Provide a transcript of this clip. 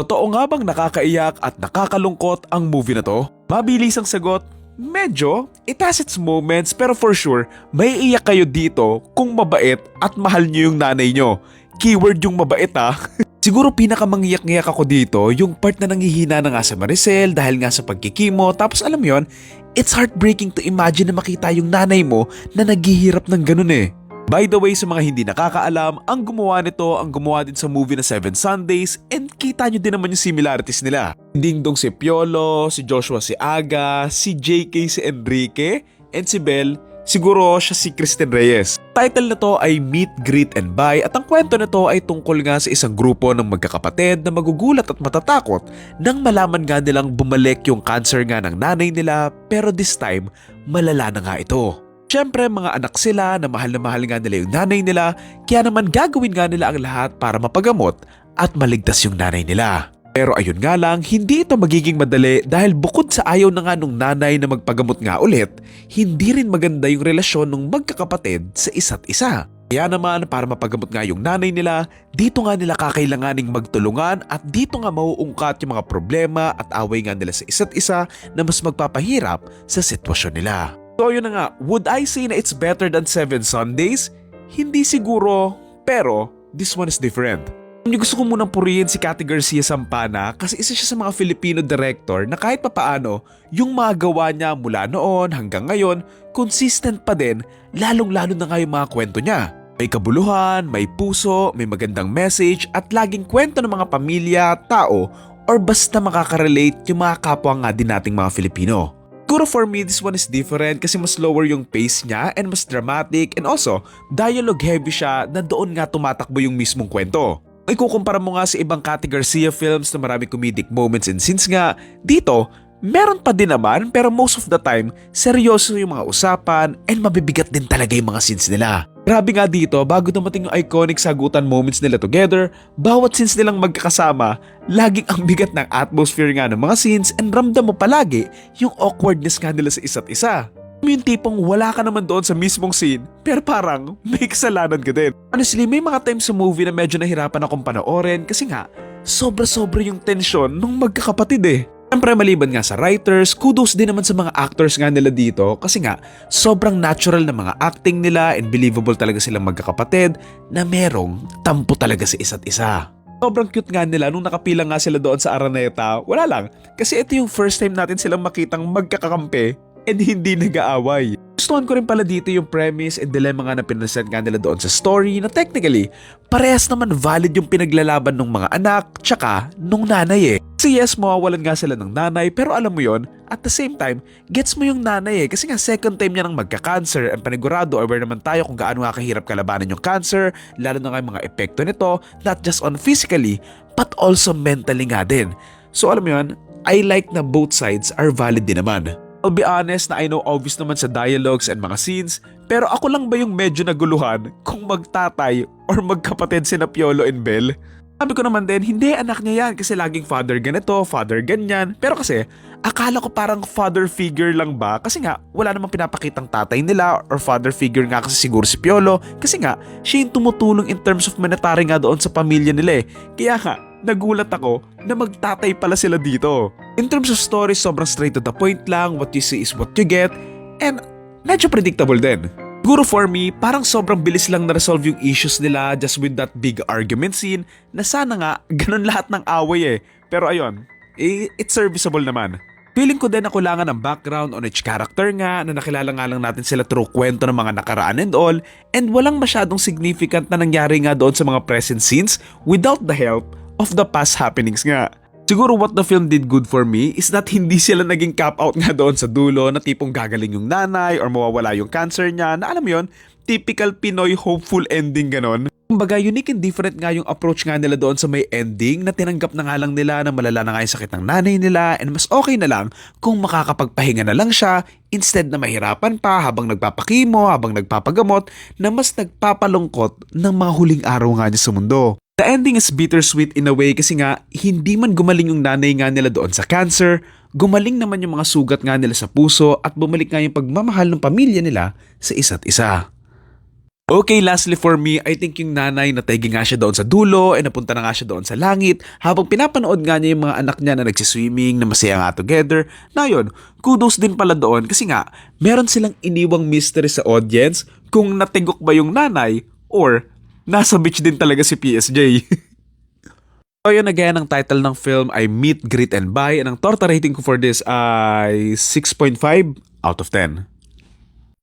Totoo nga bang nakakaiyak at nakakalungkot ang movie na to? Mabilis ang sagot, medyo. It has its moments pero for sure, may iyak kayo dito kung mabait at mahal nyo yung nanay nyo. Keyword yung mabait ha. Siguro pinakamangyak-ngyak ako dito yung part na nanghihina na nga sa Maricel dahil nga sa pagkikimo. Tapos alam mo yon, it's heartbreaking to imagine na makita yung nanay mo na naghihirap ng ganun eh. By the way, sa mga hindi nakakaalam, ang gumawa nito ang gumawa din sa movie na Seven Sundays and kita nyo din naman yung similarities nila. Ding Dong si Piolo, si Joshua si Aga, si JK si Enrique, and si Belle, siguro siya si Kristen Reyes. Title na to ay Meet, Greet, and Buy at ang kwento na to ay tungkol nga sa isang grupo ng magkakapatid na magugulat at matatakot nang malaman nga nilang bumalik yung cancer nga ng nanay nila pero this time, malala na nga ito. Siyempre mga anak sila na mahal nga nila yung nanay nila kaya naman gagawin nga nila ang lahat para mapagamot at maligtas yung nanay nila. Pero ayun nga lang, hindi ito magiging madali dahil bukod sa ayaw na nga nung nanay na magpagamot nga ulit, hindi rin maganda yung relasyon ng magkakapatid sa isa't isa. Kaya naman para mapagamot nga yung nanay nila, dito nga nila kakailanganing magtulungan at dito nga mauungkat yung mga problema at away nga nila sa isa't isa na mas magpapahirap sa sitwasyon nila. So yun na nga, would I say na it's better than Seven Sundays? Hindi siguro, pero this one is different. Gusto ko munang purihin si Cathy Garcia Sampana kasi isa siya sa mga Filipino director na kahit papaano, yung mga gawa niya mula noon hanggang ngayon, consistent pa din, lalong-lalo na nga yung mga kwento niya. May kabuluhan, may puso, may magandang message at laging kwento ng mga pamilya, tao, or basta makaka-relate yung mga kapwa nga din nating mga Filipino. Siguro for me, this one is different kasi mas lower yung pace niya and mas dramatic and also dialogue heavy siya na doon nga tumatakbo yung mismong kwento. Kung ikukumpara mo nga sa ibang Cathy Garcia films na marami comedic moments and scenes nga, dito, meron pa din naman pero most of the time, seryoso yung mga usapan and mabibigat din talaga yung mga scenes nila. Grabe nga dito, bago dumating yung iconic sagutan moments nila together, bawat scenes nilang magkakasama, laging ang bigat ng atmosphere nga ng mga scenes and ramdam mo palagi yung awkwardness nga nila sa isa't isa. Yung tipong wala ka naman doon sa mismong scene, pero parang may kasalanan ka din. Honestly, may mga times sa movie na medyo nahirapan akong panoorin kasi nga, sobra-sobra yung tensyon nung magkakapatid eh. Siyempre maliban nga sa writers, kudos din naman sa mga actors nga nila dito kasi nga sobrang natural na mga acting nila and believable talaga silang magkakapatid na merong tampo talaga sa isa't isa. Sobrang cute nga nila nung nakapilang nga sila doon sa Araneta, wala lang kasi ito yung first time natin silang makitang magkakakampi and hindi nag-aaway. Gustuhan ko rin pala dito yung premise and dilemma nga na pinresent nga nila doon sa story na technically, parehas naman valid yung pinaglalaban ng mga anak tsaka nung nanay eh. Kasi yes, mawawalan nga sila ng nanay pero alam mo yon, at the same time, gets mo yung nanay eh kasi nga second time niya nang magka-cancer and panigurado aware naman tayo kung gaano nga kahirap kalabanan yung cancer, lalo na nga yung mga epekto nito, not just on physically, but also mentally nga din. So alam mo yun, I like na both sides are valid din naman. I'll be honest na I know obvious naman sa dialogues and mga scenes, pero ako lang ba yung medyo naguluhan kung magtatay or magkapatid sina Piolo and Belle? Sabi ko naman din, hindi anak niya yan kasi laging father ganito, father ganyan. Pero kasi, akala ko parang father figure lang ba? Kasi nga, wala namang pinapakitang tatay nila or father figure nga kasi siguro si Piolo. Kasi nga, siya yung tumutulong in terms of monetary nga doon sa pamilya nila eh. Kaya nga, nagulat ako na magtatay pala sila dito. In terms of story, sobrang straight to the point lang, what you see is what you get, and medyo predictable din. Siguro for me, parang sobrang bilis lang na-resolve yung issues nila just with that big argument scene na sana nga ganun lahat ng away eh. Pero ayun, it's serviceable naman. Feeling ko din na kulangan ng background on each character nga na nakilala nga lang natin sila through kwento ng mga nakaraan and all and walang masyadong significant na nangyari nga doon sa mga present scenes without the help of the past happenings nga. Siguro what the film did good for me is that hindi sila naging cap out nga doon sa dulo na tipong gagaling yung nanay or mawawala yung cancer niya na alam mo yun, typical Pinoy hopeful ending ganon. Kumbaga unique and different nga yung approach nga nila doon sa may ending na tinanggap na nga lang nila na malala na nga yung sakit ng nanay nila and mas okay na lang kung makakapagpahinga na lang siya instead na mahirapan pa habang nagpapakimo, habang nagpapagamot na mas nagpapalungkot ng mga huling araw nga niya sa mundo. The ending is bittersweet in a way kasi nga hindi man gumaling yung nanay nga nila doon sa cancer, gumaling naman yung mga sugat nga nila sa puso at bumalik nga yung pagmamahal ng pamilya nila sa isa't isa. Okay, lastly for me, I think yung nanay nataygi nga siya doon sa dulo ay napunta na nga siya doon sa langit habang pinapanood nga niya yung mga anak niya na nagsiswimming, na masaya nga together. Na yun, kudos din pala doon kasi nga, meron silang iniwang mystery sa audience kung natigok ba yung nanay or nasa beach din talaga si PSJ. So yun again, ang title ng film ay Meet, Greet and Buy and ang torta rating ko for this ay 6.5 out of 10.